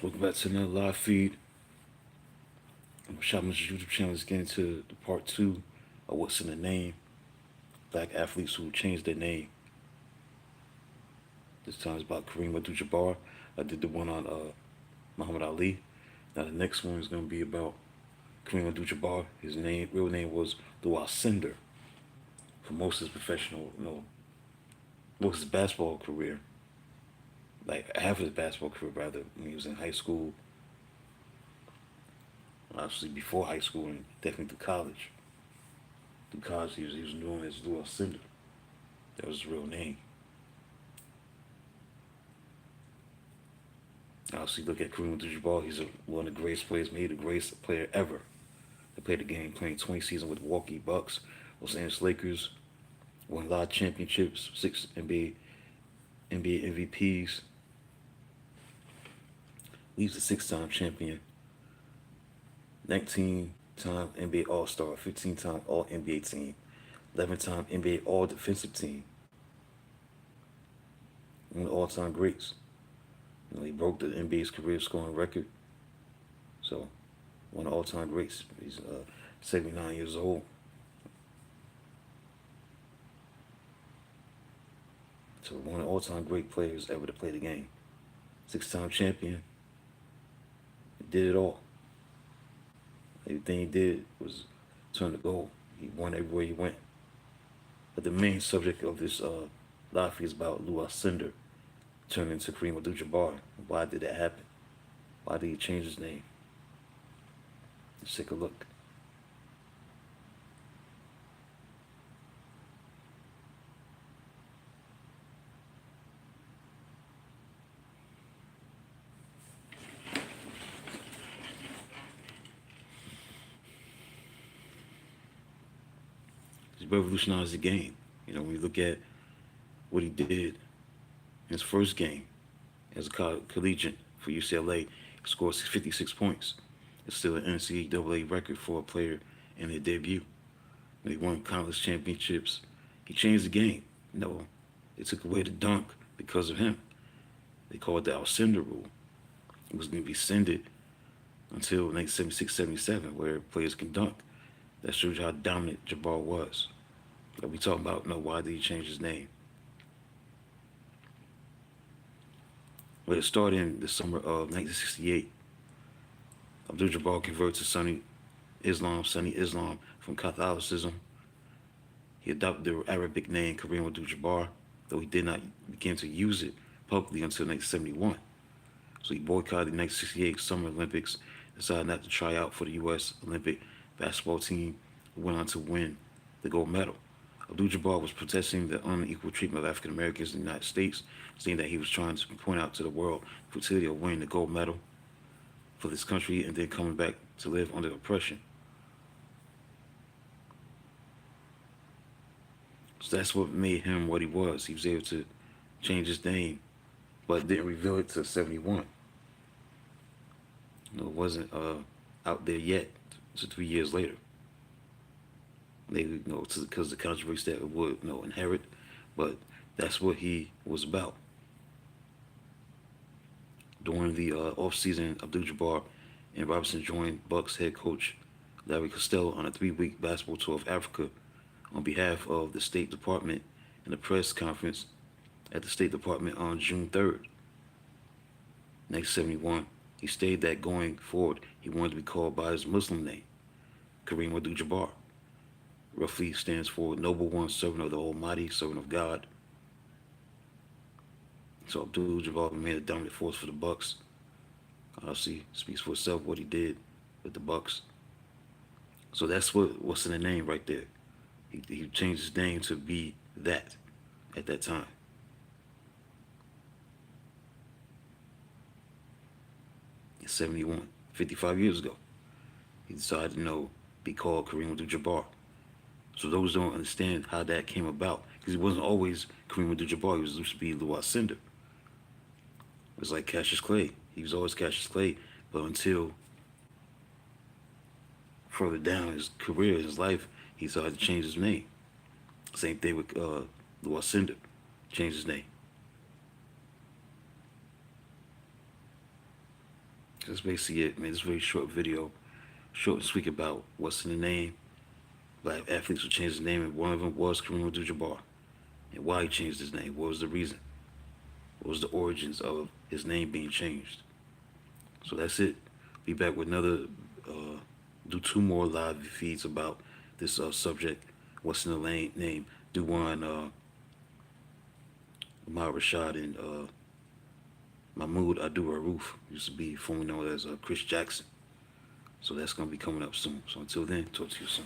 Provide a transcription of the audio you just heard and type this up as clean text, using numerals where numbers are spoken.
Welcome back to another live feed. Shaman's YouTube channel is getting to the part two of what's in the name. Black athletes who changed their name. This time it's about Kareem Abdul-Jabbar. I did the one on Muhammad Ali. Now the next one is going to be about Kareem Abdul-Jabbar. His real name was Louis Cinder. For most of his professional, most of his basketball career, like half of his basketball career rather, when he was in high school, obviously before high school and definitely through college. Through college, he was known as Louis Cinder. That was his real name. Obviously, look at Kareem Abdul-Jabbar. He's one of the greatest players, maybe the greatest player ever. He played the game, playing 20 seasons with the Milwaukee Bucks, Los Angeles Lakers, won a lot of championships, 6 NBA MVPs. He's a 6-time champion, 19-time NBA All-Star, 15-time All-NBA team, 11-time NBA All-Defensive team. One of the all-time greats. He broke the NBA's career scoring record. So, one of the all-time greats. He's 79 years old. So, one of the all-time great players ever to play the game. 6-time champion. He did it all. Everything he did was turn to gold. He won everywhere he went. But the main subject of this live is about Louis Cinder turning into Kareem Abdul-Jabbar. Why did that happen? Why did he change his name? Let's take a look. He revolutionized the game. When you look at what he did in his first game as a collegiate for UCLA, he scored 56 points. It's still an NCAA record for a player in their debut. He won college championships. He changed the game. They took away the dunk because of him. They called it the Cinder rule. It was going to be cinded until 1976-77, where players can dunk. That shows you how dominant Jabbar was. But we talking about, why did he change his name? Well, it started in the summer of 1968. Abdul-Jabbar converted to Sunni Islam from Catholicism. He adopted the Arabic name Kareem Abdul-Jabbar, though he did not begin to use it publicly until 1971. So he boycotted the 1968 Summer Olympics, decided not to try out for the U.S. Olympic basketball team, who went on to win the gold medal. Abdul-Jabbar was protesting the unequal treatment of African Americans in the United States, saying that he was trying to point out to the world the futility of winning the gold medal for this country and then coming back to live under oppression. So that's what made him what he was. He was able to change his name, but didn't reveal it till 71. It wasn't out there yet until 3 years later. Maybe, because of the controversy that it would, inherit, but that's what he was about. During the offseason, Abdul-Jabbar and Robinson joined Bucks head coach Larry Costello on a 3-week basketball tour of Africa on behalf of the State Department in a press conference at the State Department on June 3rd. 1971, he stated that going forward, he wanted to be called by his Muslim name, Kareem Abdul-Jabbar. Roughly stands for Noble One, Servant of the Almighty, Servant of God. So Abdul-Jabbar remained a dominant force for the Bucks. Obviously, speaks for itself what he did with the Bucks. So that's what's in the name right there. He changed his name to be that at that time. In 71, 55 years ago, he decided to be called Kareem Abdul-Jabbar. So those don't understand how that came about, because he wasn't always Kareem Abdul-Jabbar. He was supposed to be Louis Cinder. It was like Cassius Clay. He was always Cassius Clay, but until further down in his career, his life, he decided to change his name. Same thing with Louis Cinder. Changed his name. That's basically it, man. It's a very short video, short and sweet about what's in the name. Black athletes will change his name, and one of them was Kareem Abdul-Jabbar. And why he changed his name? What was the reason? What was the origins of his name being changed? So that's it. Be back with another, do two more live feeds about this subject. What's in the name? Do one, Ahmad Rashad and Mahmoud Adu Aruf, used to be formerly known as Chris Jackson. So that's going to be coming up soon. So until then, talk to you soon.